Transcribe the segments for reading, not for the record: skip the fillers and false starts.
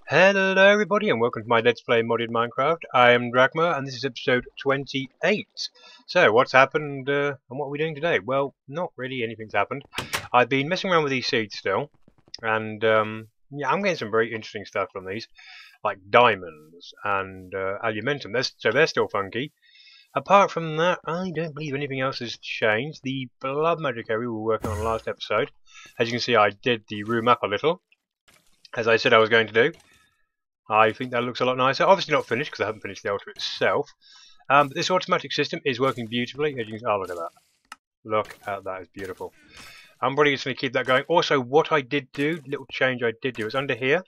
Hello everybody and welcome to my Let's Play Modded Minecraft. I am Dragma and this is episode 28. So what's happened and what are we doing today? Well, not really anything's happened. I've been messing around with these seeds still and yeah, I'm getting some very interesting stuff from these, like diamonds and aluminum. So they're still funky. Apart from that, I don't believe anything else has changed. The blood magic area we were working on last episode. As you can see, I did the room up a little, as I said I was going to do. I think that looks a lot nicer. Obviously not finished because I haven't finished the altar itself. But this automatic system is working beautifully. As you can, oh, look at that. Look at that. It's beautiful. I'm probably just going to keep that going. Also, what I did do, little change I did do, is under here,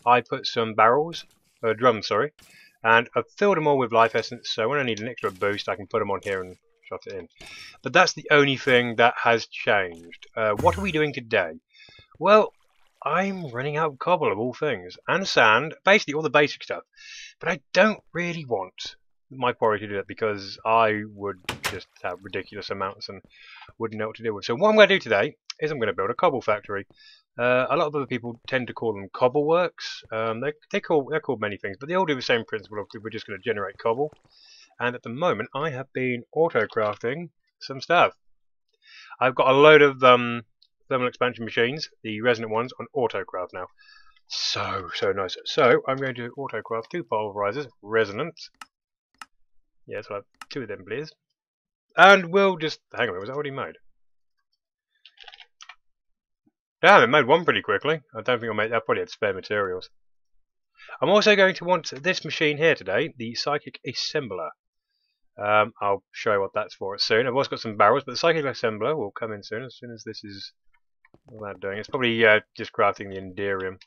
I put some drums, sorry, and I've filled them all with life essence. So when I need an extra boost, I can put them on here and shot it in. But that's the only thing that has changed. What are we doing today? Well, I'm running out of cobble of all things, and sand, basically all the basic stuff. But I don't really want my quarry to do that because I would just have ridiculous amounts and wouldn't know what to deal with. So what I'm going to do today is I'm going to build a cobble factory. A lot of other people tend to call them cobble works. They're called many things, but they all do the same principle of we're just going to generate cobble. And at the moment, I have been auto-crafting some stuff. I've got a load of thermal expansion machines, the resonant ones, on autocraft now. So nice. So I'm going to autocraft 2 pulverizers, resonant. Yes, I'll have 2 of them, please. And we'll just hang on. Was that already made? Damn, it made one pretty quickly. I don't think I'll make that. Probably had spare materials. I'm also going to want this machine here today, the psychic assembler. I'll show you what that's for soon. I've also got some barrels, but the psychic assembler will come in soon as this is. What am I doing? It's probably just crafting the Enderium.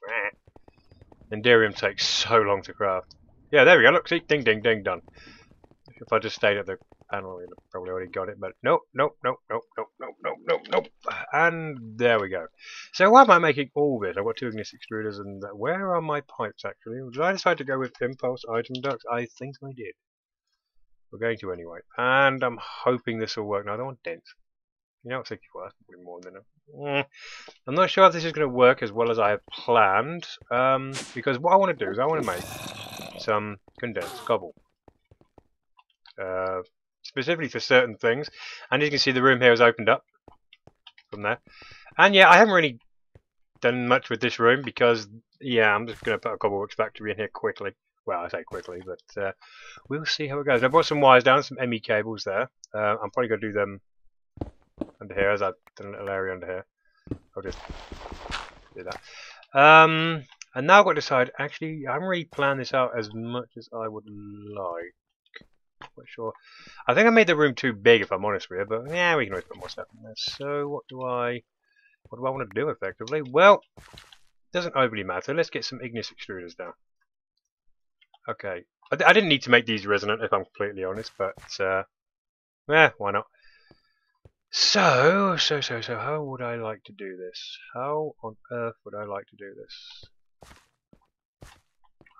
Enderium takes so long to craft. Yeah, there we go. Look, see, ding, ding, ding, done. If I just stayed at the panel, I'd probably already got it. But nope. And there we go. So why am I making all this? I've got 2 ignis extruders, and where are my pipes actually? Did I decide to go with impulse item ducts? I think I did. We're going to anyway, and I'm hoping this will work. Now I don't want dense. You know, it's probably more than enough. I'm not sure if this is going to work as well as I have planned, because what I want to do is I want to make some condensed cobble, specifically for certain things. And as you can see, the room here has opened up from there. And yeah, I haven't really done much with this room because, yeah, I'm just going to put a CobbleWorks factory in here quickly. Well, I say quickly, but we'll see how it goes. I brought some wires down, some ME cables there. I'm probably going to do them under here, as I've done a little area under here. I'll just do that. And now I've got to decide, actually, I haven't really planned this out as much as I would like. Not sure. I think I made the room too big, if I'm honest with you, but yeah, we can always put more stuff in there. So what do I want to do effectively? Well, it doesn't overly matter. Let's get some ignis extruders down. Okay, I didn't need to make these resonant, if I'm completely honest, but yeah, why not? So, how would I like to do this? How on earth would I like to do this?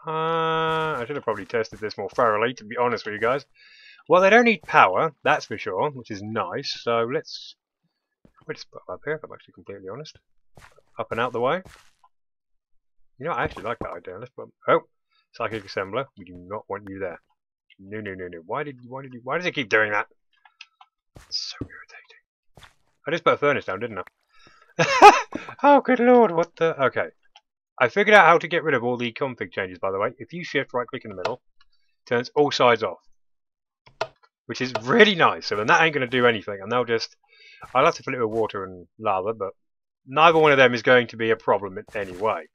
I should have probably tested this more thoroughly, to be honest with you guys. Well, they don't need power, that's for sure, which is nice. So let's just put them up here, if I'm actually completely honest. Up and out the way. You know, I actually like that idea. Let's put them. Oh, psychic assembler. We do not want you there. No. Why does it keep doing that? It's so irritating. I just put a furnace down, didn't I? Oh, good lord, what the... Okay. I figured out how to get rid of all the config changes, by the way. If you shift right-click in the middle, it turns all sides off. Which is really nice. So then that ain't going to do anything. And they'll just... I'll have to fill it with water and lava, but neither one of them is going to be a problem in any way.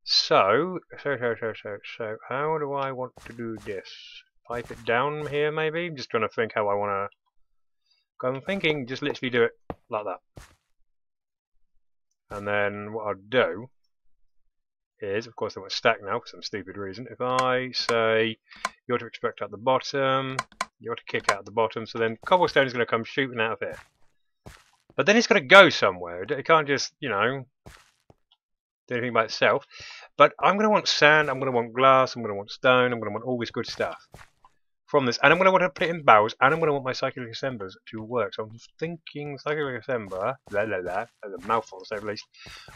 So how do I want to do this? Pipe it down here, maybe? I'm just trying to think how I want to... I'm thinking just literally do it like that. And then what I'll do is, of course I want to stack now for some stupid reason. If I say you ought to extract out the bottom, you ought to kick out the bottom, so then cobblestone is going to come shooting out of here. But then it's got to go somewhere. It can't just, you know, do anything by itself. But I'm going to want sand, I'm going to want glass, I'm going to want stone, I'm going to want all this good stuff from this. And I'm going to want to put it in barrels, and I'm going to want my cyclic assemblers to work. So I'm thinking cyclic assembler, that's a mouthful to say the least.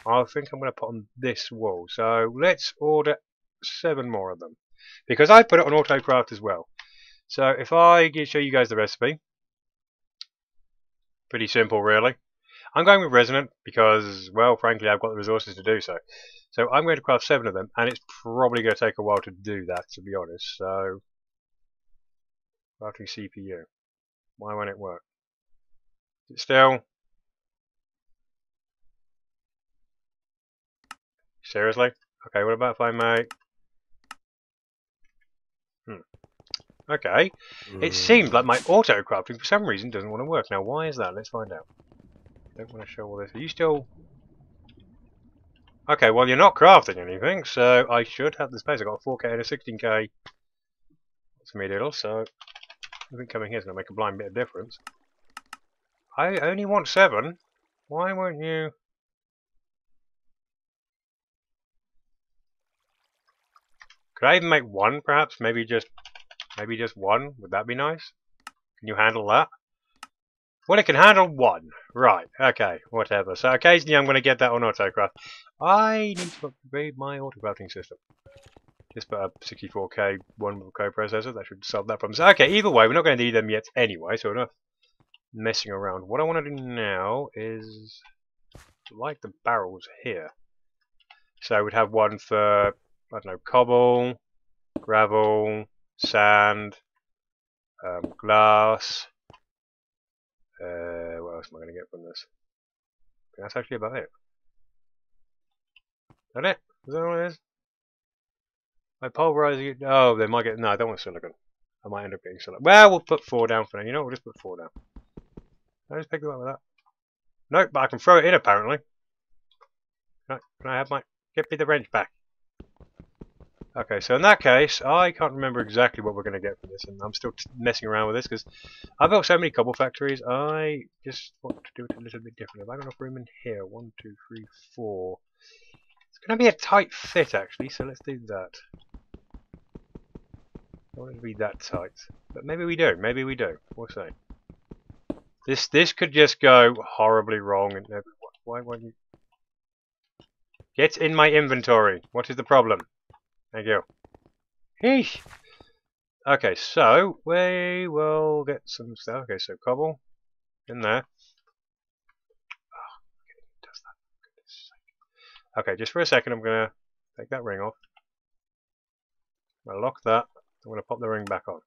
I think I'm going to put on this wall. So let's order 7 more of them, because I put it on autocraft as well. So if I show you guys the recipe, pretty simple really. I'm going with resonant because, well, frankly, I've got the resources to do so. So I'm going to craft 7 of them, and it's probably going to take a while to do that, to be honest. So, crafting CPU. Why won't it work? Is it still? Seriously? Okay, what about if I make... Okay. It seems like my auto-crafting, for some reason, doesn't want to work. Now, why is that? Let's find out. I don't want to show all this. Are you still... Okay, well, you're not crafting anything, so I should have the space. I've got a 4K and a 16K. That's me diddle, so I think coming here is going to make a blind bit of difference. I only want 7. Why won't you... Could I even make 1, perhaps? Maybe just 1? Would that be nice? Can you handle that? Well, it can handle 1. Right, okay, whatever. So occasionally I'm going to get that on autocraft. I need to upgrade my autocrafting system. Just put a 64K one co-processor. That should solve that problem. So, okay, either way, we're not going to need them yet anyway, so we're not messing around. What I want to do now is like the barrels here. So we'd have one for, I don't know, cobble, gravel, sand, glass. What else am I going to get from this? That's actually about it. Is that it? Is that all it is? I pulverize it. Oh, they might get. No, I don't want silicon. I might end up getting silicon. Well, we'll put 4 down for now. You know, we'll just put 4 down. Can I just pick them up with that? Nope, but I can throw it in apparently. Can I have my. Get me the wrench back. Okay, so in that case, I can't remember exactly what we're going to get from this, and I'm still messing around with this because I've got so many cobble factories. I just want to do it a little bit different. Have I got enough room in here? 1, 2, 3, 4. It's going to be a tight fit actually, so let's do that. I don't want it to be that tight, but maybe we do. Maybe we do. We'll see. This could just go horribly wrong. And why won't you get in my inventory? What is the problem? Thank you. Eesh. Okay, so we will get some stuff. Okay, so cobble in there. Oh, okay, it does that. Okay, just for a second, I'm gonna take that ring off. I'm gonna lock that. I'm gonna pop the ring back on.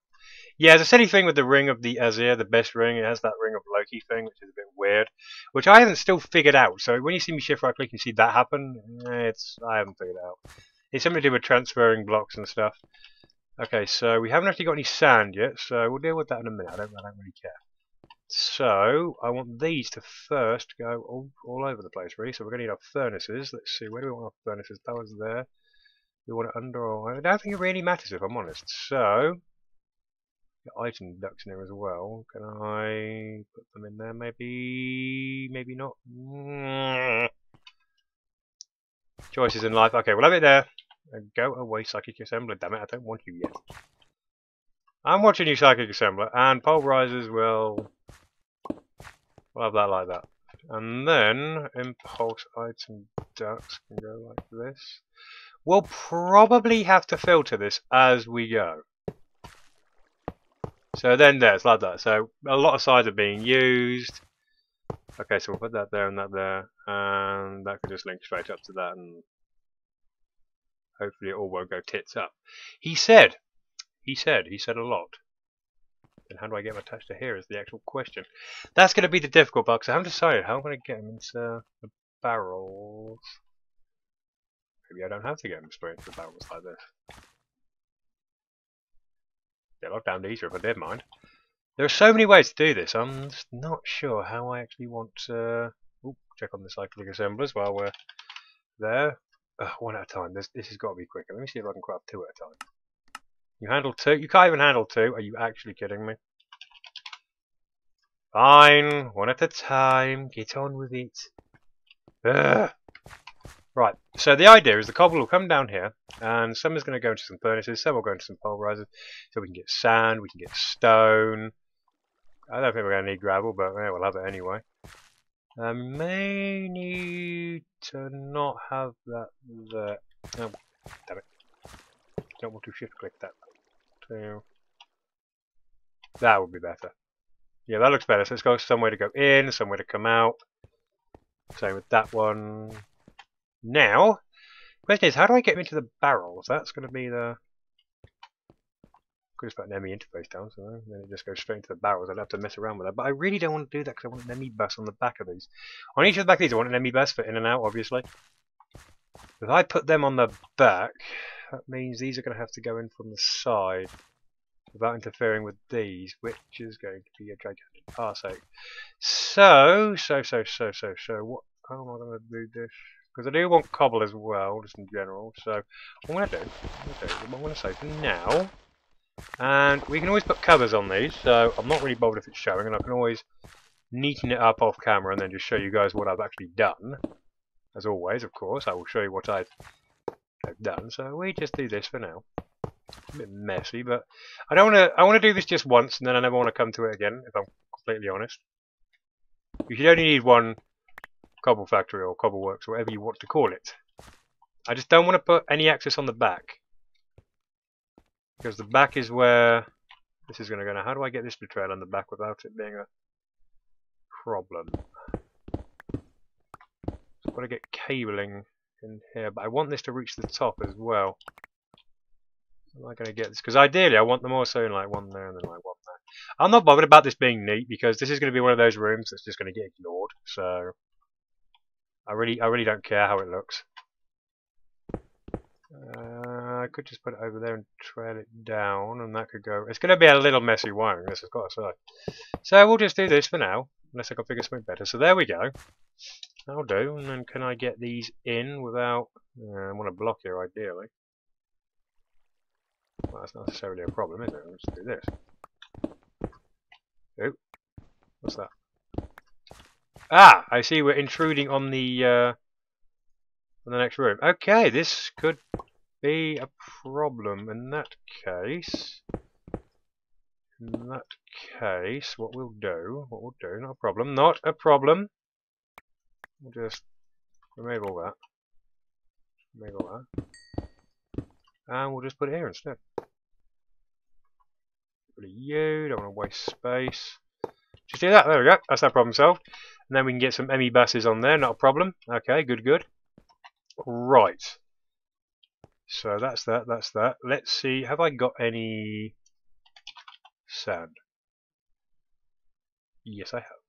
Yeah, there's a silly thing with the ring of the Azir, the best ring. It has that ring of Loki thing, which is a bit weird, which I haven't still figured out. So when you see me shift right click, you see that happen. I haven't figured it out. It's something to do with transferring blocks and stuff. Okay, so we haven't actually got any sand yet, so we'll deal with that in a minute. I don't really care. So I want these to first go all over the place, really. So we're going to need our furnaces. Let's see, where do we want our furnaces? That was there. We want it under or... I don't think it really matters if I'm honest. So, got item ducts in there as well. Can I put them in there? Maybe not. Choices in life. Okay, we'll have it there. Go away, Psychic Assembler. Damn it, I don't want you yet. I'm watching you, Psychic Assembler. And pulverizers will... We'll have that like that. And then impulse item ducts can go like this. We'll probably have to filter this as we go. So then there's like that. So a lot of sides are being used. Okay, so we'll put that there and that there. And that could just link straight up to that, and hopefully it all won't go tits up. He said a lot. And how do I get them attached to here is the actual question. That's going to be the difficult part, because I haven't decided how I'm going to get them into the barrels. Maybe I don't have to get them straight into the barrels like this. They're locked down easier if I did mind. There are so many ways to do this. I'm just not sure how I actually want to... check on the cyclic assemblers while we're there. One at a time. This has got to be quicker. Let me see if I can craft 2 at a time. You handle 2? You can't even handle 2? Are you actually kidding me? Fine. 1 at a time. Get on with it. Right, Right, so the idea is the cobble will come down here, and some is going to go into some furnaces, some will go into some pulverizers, so we can get sand, we can get stone. I don't think we're going to need gravel, but yeah, we'll have it anyway. May need to not have that there. Oh, damn it. Don't want to shift click that. So that would be better. Yeah, that looks better. So it's got somewhere to go in, somewhere to come out. Same with that one. Now, question is, how do I get into the barrels? That's going to be the... Could just put an ME interface down, so then it just goes straight into the barrels. I'd have to mess around with that. But I really don't want to do that because I want an ME bus on the back of these. On each of the back of these, I want an ME bus for in and out, obviously. If I put them on the back, that means these are going to have to go in from the side without interfering with these, which is going to be a gigantic arsehole. So, what? How am I going to do this? Because I do want cobble as well, just in general. So, what I'm going to say for now, and we can always put covers on these, so I'm not really bothered if it's showing, and I can always neaten it up off camera and then just show you guys what I've actually done. As always, of course, I will show you what I've done. So we just do this for now. It's a bit messy, but I don't want to. I want to do this just once, and then I never want to come to it again. If I'm completely honest, you should only need one CobbleFactory or CobbleWorks, or whatever you want to call it. I just don't want to put any access on the back, because the back is where this is going to go. Now, how do I get this to trail on the back without it being a problem? I've got to get cabling in here, but I want this to reach the top as well. Am I going to get this? Because ideally I want them also in like one there and then like one there. I'm not bothered about this being neat because this is going to be one of those rooms that's just going to get ignored. So I really don't care how it looks. I could just put it over there and trail it down, and that could go. It's going to be a little messy wiring, this, I've got to say. So we'll just do this for now, unless I can figure something better. So there we go. That'll do. And then can I get these in without? I want a block here, ideally. Well, that's not necessarily a problem, is it? Let's do this. Oh, what's that? Ah, I see. We're intruding on the next room. Okay, this could be a problem. In that case, what we'll do, not a problem, not a problem. We'll just remove all that. And we'll just put it here instead. Put a U, don't want to waste space. Just do that, there we go, that's that problem solved. And then we can get some ME buses on there, not a problem. Okay, good. Right. So that's that. Let's see, have I got any sand? Yes, I have.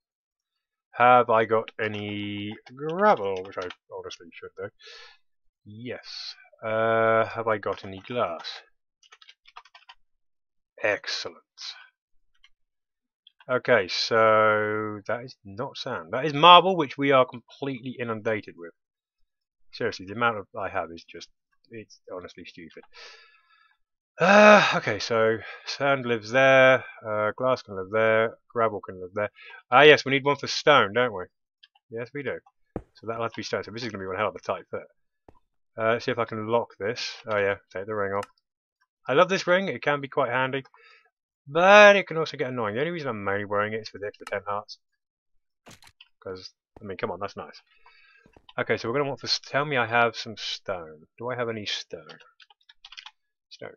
Have I got any gravel, which I honestly should do? Yes. Have I got any glass? Excellent. Okay, so that is not sand. That is marble, which we are completely inundated with. Seriously, the amount of I have is just, it's honestly stupid. Okay, so sand lives there, glass can live there, gravel can live there. Ah, yes, we need one for stone, don't we? Yes, we do. So that'll have to be stone. So this is going to be one hell of a tight fit. Let's see if I can lock this. Oh yeah, take the ring off. I love this ring, it can be quite handy, but it can also get annoying. The only reason I'm mainly wearing it is for the extra 10 hearts. Because, I mean, come on, that's nice. Okay, so we're going to want to tell me I have some stone. Do I have any stone? Stone.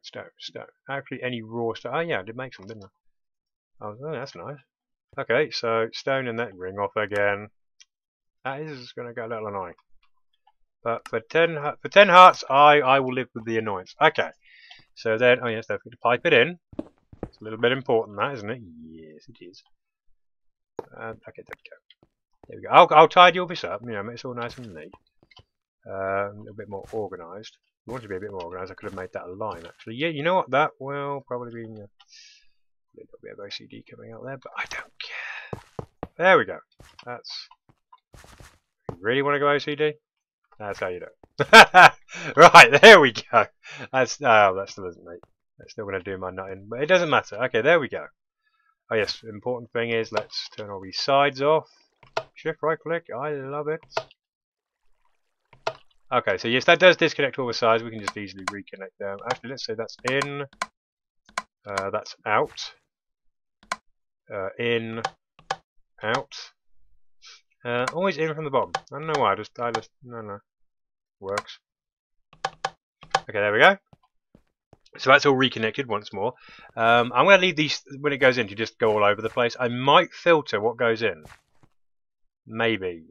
Actually, any raw stone. Oh yeah, I did make some, didn't I? Oh, that's nice. Okay, so stone and that ring off again. That is going to get a little annoying. But for 10 hearts, I will live with the annoyance. Okay. So then, oh yes, don't forget to pipe it in. It's a little bit important, that, isn't it? Yes, it is. Okay, there we go. I'll tidy all this up. You know, make it all nice and neat. A little bit more organised. If I wanted to be a bit more organised, I could have made that a line, actually. Yeah, you know what? That will probably be a little bit of OCD coming out there, but I don't care. There we go. That's. You really want to go OCD? That's how you do it. Right, there we go. That still isn't neat. That's still going to do my nutting, but it doesn't matter. Okay, there we go. Oh yes, important thing is let's turn all these sides off. Shift right click. I love it. Okay, so yes, that does disconnect all the sides. We can just easily reconnect them. Actually, let's say that's in, that's out, in, out. Always in from the bottom. I don't know why. No, works. Okay, there we go. So that's all reconnected once more. I'm going to leave these when it goes in to just go all over the place. I might filter what goes in. Maybe.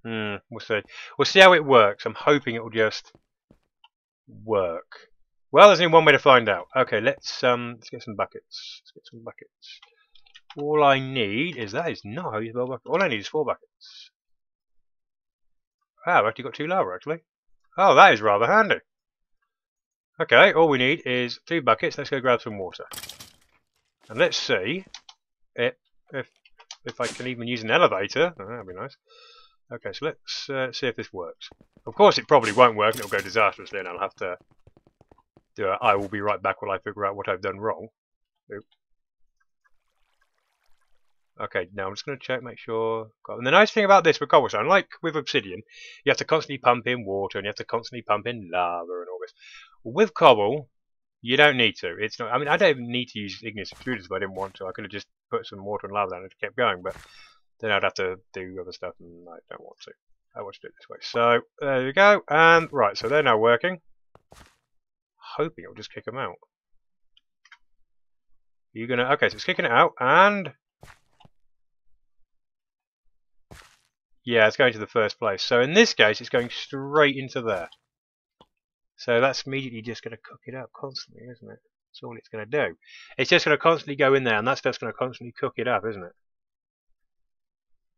We'll see. We'll see how it works. I'm hoping it will just work. Well, there's only one way to find out. Okay, let's get some buckets. All I need is that is not how you spell bucket. All I need is 4 buckets. Wow, I've actually got 2 lava actually. Oh, that is rather handy. Okay, all we need is 2 buckets. Let's go grab some water. And let's see if I can even use an elevator. Oh, that'd be nice. Okay, so let's see if this works. Of course, it probably won't work, and it'll go disastrously, and I'll have to do it. I will be right back while I figure out what I've done wrong. Oop. Okay, now I'm just going to check, make sure. And the nice thing about this with cobblestone, like with obsidian, you have to constantly pump in water and you have to constantly pump in lava and all this. With cobble, you don't need to. It's not. I mean, I don't even need to use igneous extruders if I didn't want to. I could have just put some water and lava down and kept going, but then I'd have to do other stuff, and I don't want to. I want to do it this way. So there we go. And right, so they're now working. Hoping it'll just kick them out. You're gonna. Okay, so it's kicking it out, and yeah, it's going to the first place. So in this case, it's going straight into there. So that's immediately just going to cook it up constantly, isn't it? That's all it's going to do. It's just going to constantly go in there, and that stuff's going to constantly cook it up, isn't it?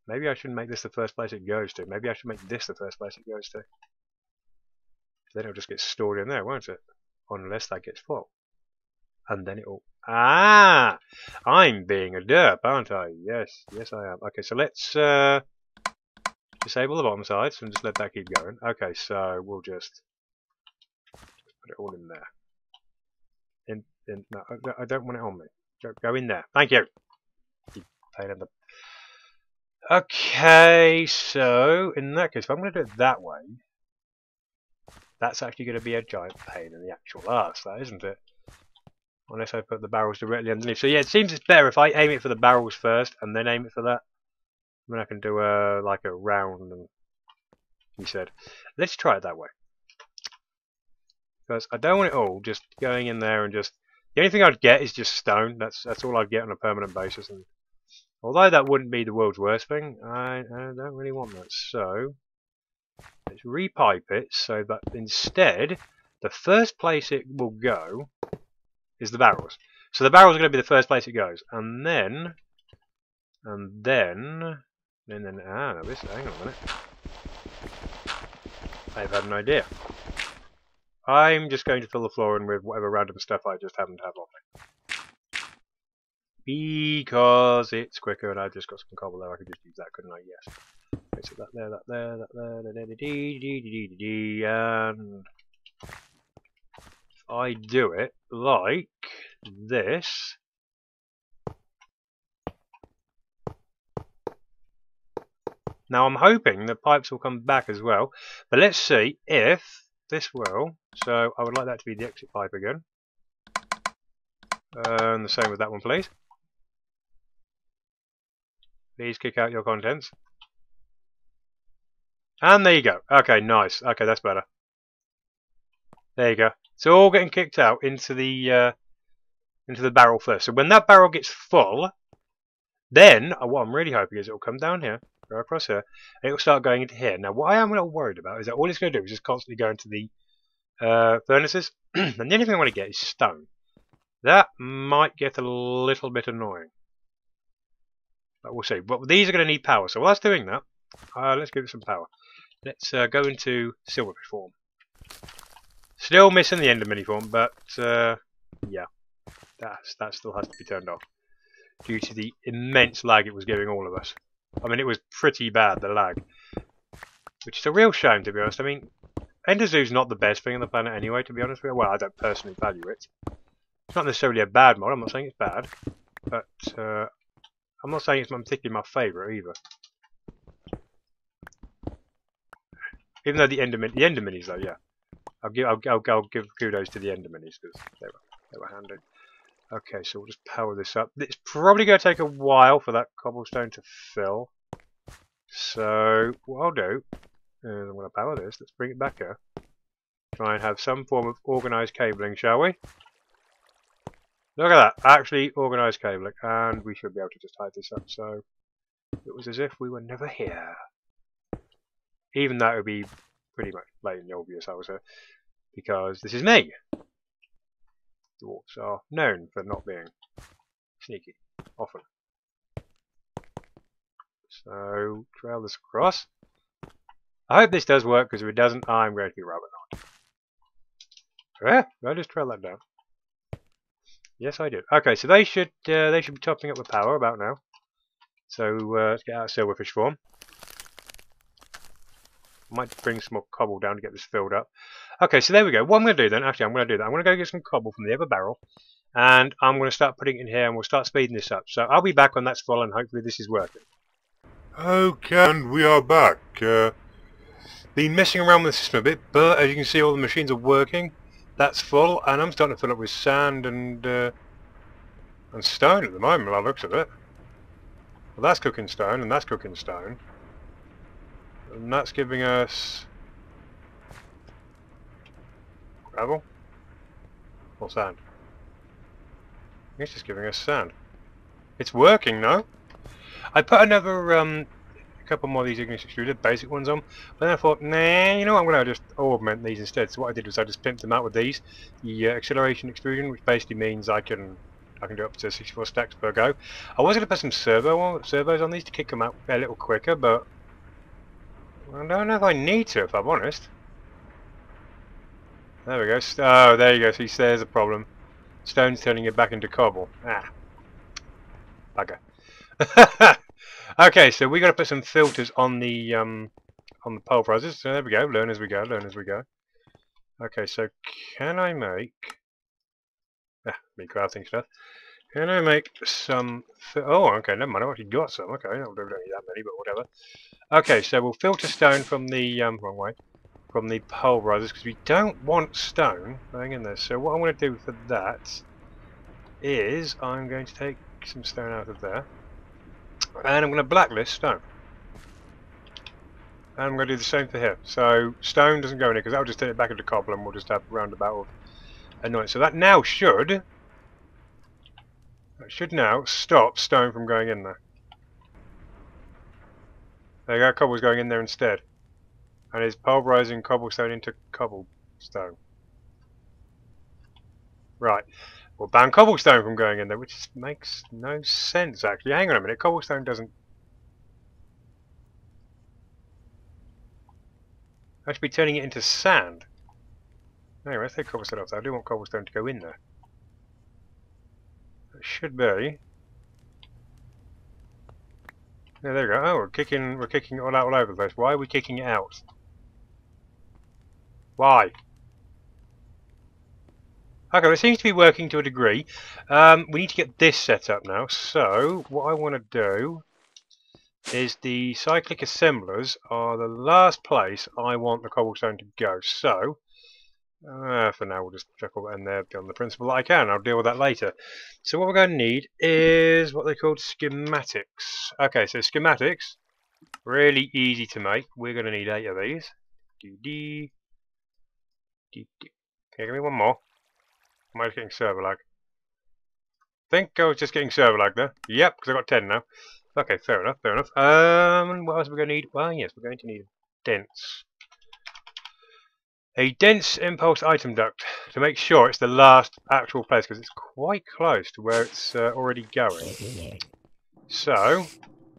Maybe I shouldn't make this the first place it goes to. Maybe I should make this the first place it goes to. Then it'll just get stored in there, won't it? Unless that gets full. And then it'll... Ah! I'm being a derp, aren't I? Yes, yes I am. Okay, so let's disable the bottom sides and just let that keep going. Okay, so we'll just put it all in there. No, I don't want it on me. Go in there. Thank you. You pain in the... Okay, so in that case, if I'm going to do it that way, that's actually going to be a giant pain in the actual arse, that isn't it? Unless I put the barrels directly underneath. So yeah, it seems it's better if I aim it for the barrels first and then aim it for that. I mean, I can do like a round, and he said, let's try it that way. Because I don't want it all just going in there and just... The only thing I'd get is just stone. That's all I'd get on a permanent basis. And although that wouldn't be the world's worst thing, I don't really want that. So let's repipe it so that instead, the first place it will go is the barrels. So the barrels are going to be the first place it goes. And then, hang on a minute. I've had an idea. I'm just going to fill the floor in with whatever random stuff I just happen to have on me. Because it's quicker and I've just got some cobble there. I could just use that, couldn't I? Yes. Okay, so that there, and if I do it like this, now I'm hoping the pipes will come back as well, but let's see if this will. So I would like that to be the exit pipe again, and the same with that one, please. Please kick out your contents. And there you go. Okay, nice. Okay, that's better. There you go. It's all getting kicked out into the barrel first. So when that barrel gets full, then what I'm really hoping is it will come down here, go across here, and it will start going into here. Now, what I am a little worried about is that all it's going to do is just constantly go into the furnaces, and the only thing I want to get is stone. That might get a little bit annoying. But we'll see. But these are going to need power. So while it's doing that, let's give it some power. Let's go into silverfish form. Still missing the ender mini form, but yeah, that still has to be turned off due to the immense lag it was giving all of us. I mean, it was pretty bad, the lag, which is a real shame, to be honest. I mean, Ender Zoo's not the best thing on the planet anyway, to be honest with you. Well, I don't personally value it. It's not necessarily a bad mod. I'm not saying it's bad, but I'm not saying it's particularly my favourite either. Even though the Ender Minis though, yeah. I'll give kudos to the Ender Minis because they were handy. Okay, so we'll just power this up. It's probably going to take a while for that cobblestone to fill. So what I'll do is I'm going to power this. Let's bring it back here. Try and have some form of organised cabling, shall we? Look at that, actually organised cabling, and we should be able to just hide this up. So it was as if we were never here. Even though it would be pretty much blatantly obvious I was here, because this is me. Dwarves are known for not being sneaky, often. So, trail this across. I hope this does work, because if it doesn't, I'm going to be rubbing on. I'll just trail that down. Yes, I did. Okay, so they should be topping up with power about now. So let's get out of silverfish form. I might bring some more cobble down to get this filled up. Okay, so there we go. What I'm going to do then, actually, I'm going to do that. I'm going to go get some cobble from the other barrel, and I'm going to start putting it in here, and we'll start speeding this up. So I'll be back when that's full, and hopefully this is working. Okay, and we are back. Been messing around with the system a bit, but as you can see, all the machines are working. That's full, and I'm starting to fill up with sand and stone at the moment, by the looks of it. Well, that's cooking stone, and that's cooking stone. And that's giving us gravel or sand. It's just giving us sand. It's working now. I put another a couple more of these igneous extruded basic ones on, but then I thought, nah, you know what, I'm going to just augment these instead. So what I did was I just pimped them out with these, the acceleration extrusion, which basically means I can do up to 64 stacks per go. I was going to put some servos on these to kick them out a little quicker, but I don't know if I need to, if I'm honest. There we go. Oh, there you go. See, there's a problem. Stone's turning it back into cobble. Ah. Bugger. Okay, so we got to put some filters on the pulverizers. So there we go. Learn as we go. Learn as we go. Okay, so can I make me crafting stuff? Can I make some? Oh, okay. Never mind. I've actually got some. Okay, I don't need that many, but whatever. Okay, so we'll filter stone from the wrong way, from the pulverizers, because we don't want stone going in there. So what I'm going to do for that is I'm going to take some stone out of there, and I'm going to blacklist stone. And I'm going to do the same for here. So stone doesn't go in here, because that'll just turn it back into cobble, and we'll just have a roundabout of annoyance. So that now should now stop stone from going in there. There you go, cobble's going in there instead. And it's pulverizing cobblestone into cobblestone. Right. We'll ban cobblestone from going in there, which makes no sense actually. Hang on a minute, cobblestone doesn't... I should be turning it into sand. Anyway, let's take cobblestone off there. I do want cobblestone to go in there. It should be... Yeah, there we go. Oh, we're kicking it all out all over the place. Why are we kicking it out? Why? Okay, well, it seems to be working to a degree. We need to get this set up now. So, what I want to do is the cyclic assemblers are the last place I want the cobblestone to go. So, for now we'll just chuck all that in there on the principle that I can. I'll deal with that later. So what we're going to need is what they call schematics. Okay, so schematics, really easy to make. We're going to need 8 of these. Can you give me one more? Am I just getting server lag? I think I was just getting server lag there. Yep, because I've got 10 now. Okay, fair enough, fair enough. What else are we going to need? Well, yes, we're going to need a dense impulse item duct to make sure it's the last actual place, because it's quite close to where it's already going. So,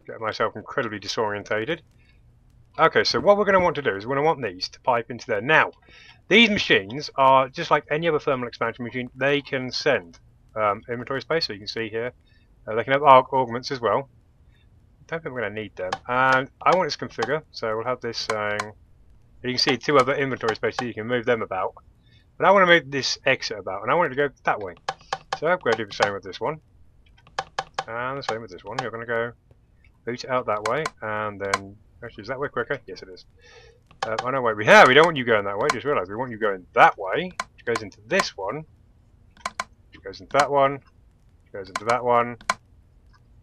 get myself incredibly disorientated. Okay, so what we're going to want to do is we're going to want these to pipe into there. Now, these machines are just like any other thermal expansion machine. They can send inventory space, so you can see here. They can have augments as well. I don't think we're going to need them. And I want it to configure, so we'll have this saying... You can see 2 other inventory spaces, you can move them about. But I want to move this exit about, and I want it to go that way. So I'm going to do the same with this one. And the same with this one. You're going to go boot it out that way, and then actually, is that way quicker? Yes, it is. Oh no, wait. We don't want you going that way. Just realised we want you going that way, which goes into this one, which goes into that one, which goes into that one,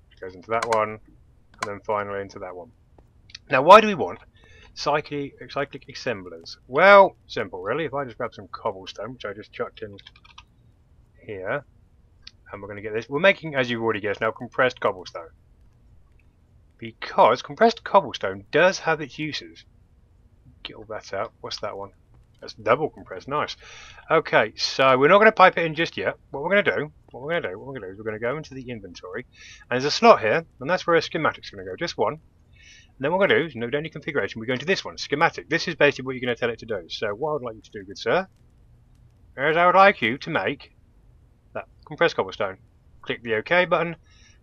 which goes into that one, and then finally into that one. Now, why do we want cyclic assemblers? Well, simple, really. If I just grab some cobblestone, which I just chucked in here, and we're going to get this. We're making, as you've already guessed now, compressed cobblestone. Because compressed cobblestone does have its uses. Get all that out. What's that one? That's double compressed. Nice. Okay, so we're not going to pipe it in just yet. What we're going to do is we're going to go into the inventory, and there's a slot here, and that's where a schematic's going to go. Just one. And then what we're going to do is, no any configuration, we go into this one, schematic. This is basically what you're going to tell it to do. So what I would like you to do, good sir, is I would like you to make that compressed cobblestone. Click the OK button.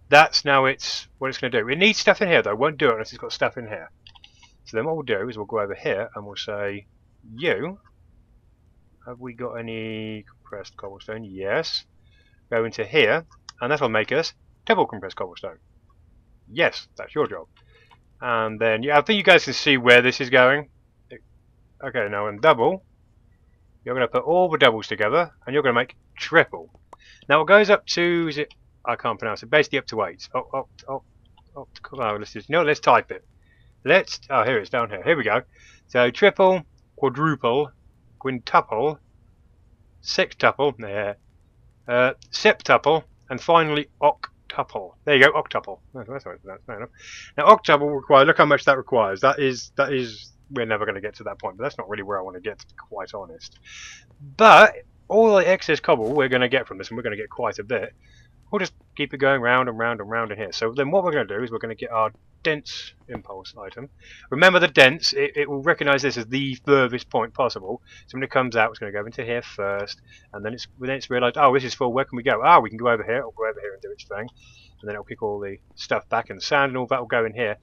That's now what it's going to do. It needs stuff in here though. It won't do it unless it's got stuff in here. So then what we'll do is we'll go over here and we'll say, you, have we got any compressed cobblestone? Yes. Go into here, and that'll make us double compressed cobblestone. Yes, that's your job. And then, yeah, I think you guys can see where this is going. Okay, now in double, you're going to put all the doubles together, and you're going to make triple. Now it goes up to, is it? I can't pronounce it. Basically up to 8. Let's type it. Oh, here it's down here. Here we go. So triple, quadruple, quintuple, sextuple, septuple, and finally octuple. There you go, octuple. That's fair enough. Now octuple requires. Look how much that requires. That is. We're never going to get to that point, but that's not really where I want to get, to be quite honest. But all the excess cobble we're going to get from this, and we're going to get quite a bit. We'll just keep it going round and round and round in here. So then what we're going to do is we're going to get our dense impulse item. Remember the dense, it will recognise this as the furthest point possible. So when it comes out, it's going to go into here first, and then it's realised, oh, this is full, where can we go? Ah, we can go over here. It'll go over here and do its thing. And then it'll kick all the stuff back, and the sand and all that will go in here.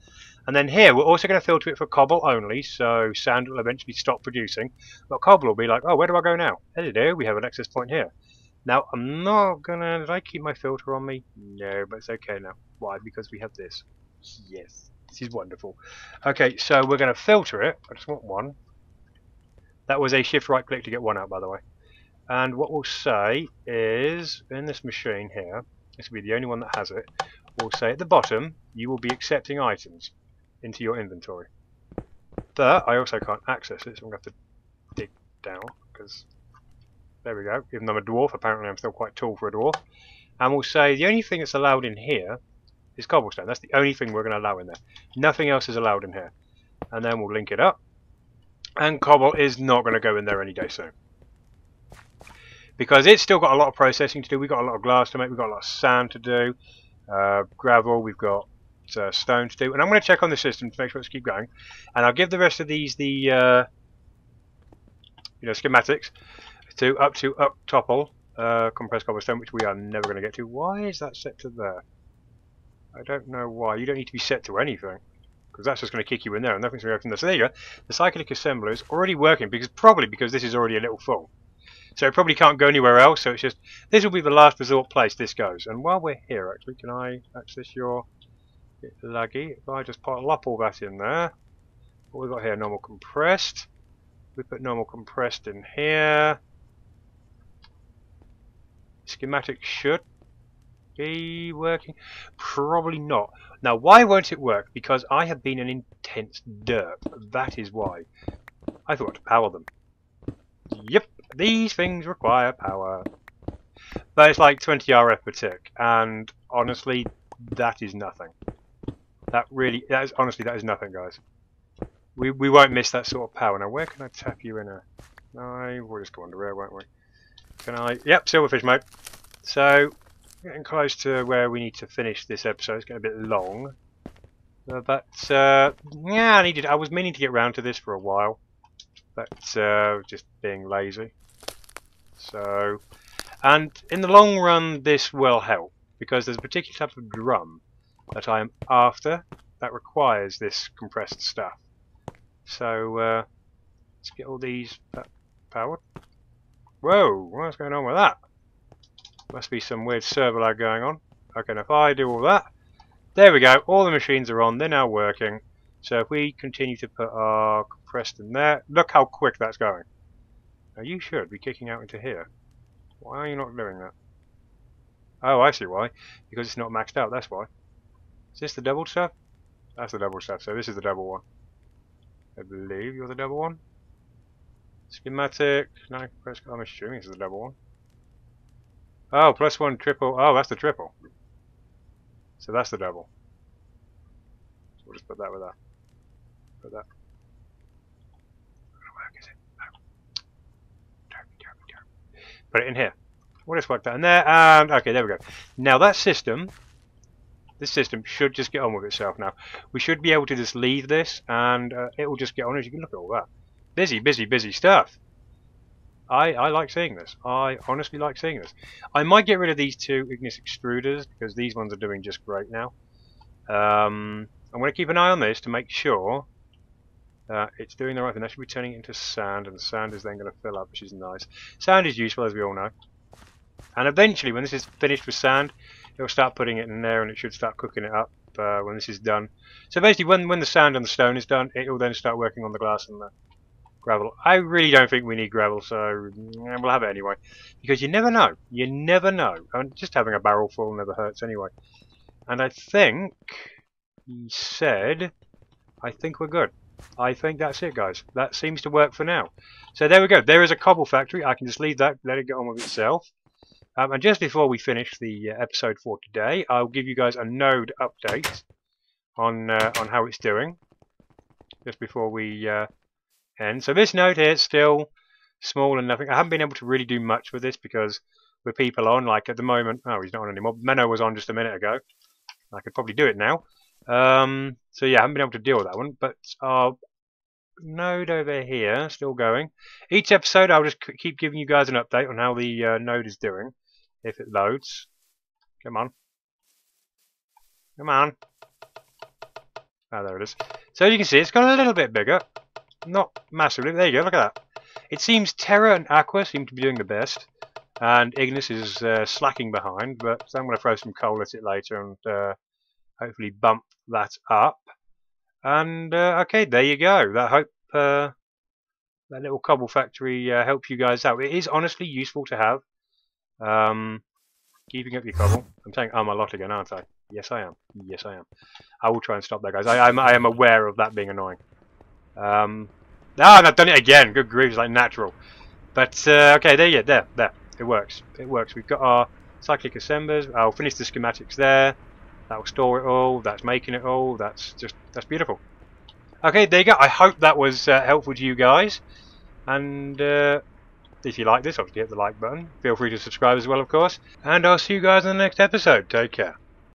And then here, we're also going to filter it for cobble only, so sand will eventually stop producing. But cobble will be like, oh, where do I go now? Hello, we have an access point here. Now, I'm not gonna... Did I keep my filter on me? No, but it's okay now. Why? Because we have this. Yes. This is wonderful. Okay, so we're going to filter it. I just want one. That was a shift right click to get one out, by the way. And what we'll say is, in this machine here, this will be the only one that has it, we'll say at the bottom, you will be accepting items into your inventory. But I also can't access it, so I'm going to have to dig down, because... There we go. Even though I'm a dwarf, apparently I'm still quite tall for a dwarf. And we'll say the only thing that's allowed in here is cobblestone. That's the only thing we're going to allow in there. Nothing else is allowed in here. And then we'll link it up. And cobble is not going to go in there any day soon. Because it's still got a lot of processing to do. We've got a lot of glass to make. We've got a lot of sand to do. Gravel. We've got stone to do. And I'm going to check on the system to make sure it's keep going. And I'll give the rest of these the schematics. Up to octuple compressed cobblestone, which we are never going to get to. Why is that set to there? I don't know why. You don't need to be set to anything, because that's just going to kick you in there, and nothing's going to go from there. So there you go. The cyclic assembler is already working, probably because this is already a little full. So it probably can't go anywhere else. So it's just this will be the last resort place this goes. And while we're here, actually, can I access your bit laggy? If I just plop all that in there, what we've got here, normal compressed. We put normal compressed in here. Schematic should be working. Probably not. Now, why won't it work? Because I have been an intense derp. That is why. I thought to power them. Yep, these things require power. But it's like 20 RF per tick, and honestly, that is nothing. That is nothing, guys. We won't miss that sort of power. Now, where can I tap you in a? We'll just go under here, won't we? Can I? Yep, silverfish mode. So, getting close to where we need to finish this episode. It's getting a bit long. Yeah, I was meaning to get round to this for a while. But, just being lazy. So, and in the long run, this will help. Because there's a particular type of drum that I am after that requires this compressed stuff. So, let's get all these powered. Whoa, what's going on with that? Must be some weird server lag going on. Okay, now if I do all that, there we go. All the machines are on. They're now working. So if we continue to put our compressed in there, look how quick that's going. Now you should be kicking out into here. Why are you not doing that? Oh, I see why. Because it's not maxed out, that's why. Is this the double stuff? That's the double stuff, so this is the double one. I believe you're the double one. Schematic. No, I'm assuming this is the double one. Oh, +1 triple. Oh, that's the triple. So that's the double. So we'll just put that with that. Put that. Where is it? No. Put it in here. We'll just work that in there, and okay, there we go. Now that system, this system should just get on with itself now. We should be able to just leave this, and it will just get on. As you can look at all that. Busy, busy, busy stuff. I like seeing this. I honestly like seeing this. I might get rid of these two Ignis extruders because these ones are doing just great now. I'm going to keep an eye on this to make sure that it's doing the right thing. That should be turning it into sand, and sand is then going to fill up, which is nice. Sand is useful, as we all know. And eventually, when this is finished with sand, it'll start putting it in there, and it should start cooking it up when this is done. So basically, when the sand and the stone is done, it will then start working on the glass and the gravel. I really don't think we need gravel, so we'll have it anyway. Because you never know. You never know. And just having a barrel full never hurts anyway. And I think he said, I think we're good. I think that's it, guys. That seems to work for now. So there we go. There is a cobble factory. I can just leave that, let it get on with itself. And just before we finish the episode for today, I'll give you guys a node update on how it's doing. Just before we end. So this node here is still small and nothing. I haven't been able to really do much with this because with people on, like at the moment, oh, he's not on anymore. Menno was on just a minute ago. I could probably do it now. So yeah, I haven't been able to deal with that one. But our node over here, still going. Each episode, I'll just keep giving you guys an update on how the node is doing. If it loads. Come on. Come on. Ah, there it is. So you can see it's got a little bit bigger. Not massively. There you go, look at that. It seems Terra and Aqua seem to be doing the best. And Ignis is slacking behind. But I'm going to throw some coal at it later and hopefully bump that up. And okay, there you go. I hope that little cobble factory helps you guys out. It is honestly useful to have. Keeping up your cobble. I'm saying a lot again, aren't I? Yes, I am. Yes, I am. I will try and stop that, guys. I am aware of that being annoying. I've done it again. Good grief, it's like natural. But okay, there. It works. It works. We've got our cyclic assemblers. I'll finish the schematics there. That will store it all. That's making it all. That's beautiful. Okay, there you go. I hope that was helpful to you guys. And if you like this, obviously hit the like button. Feel free to subscribe as well, of course. And I'll see you guys in the next episode. Take care.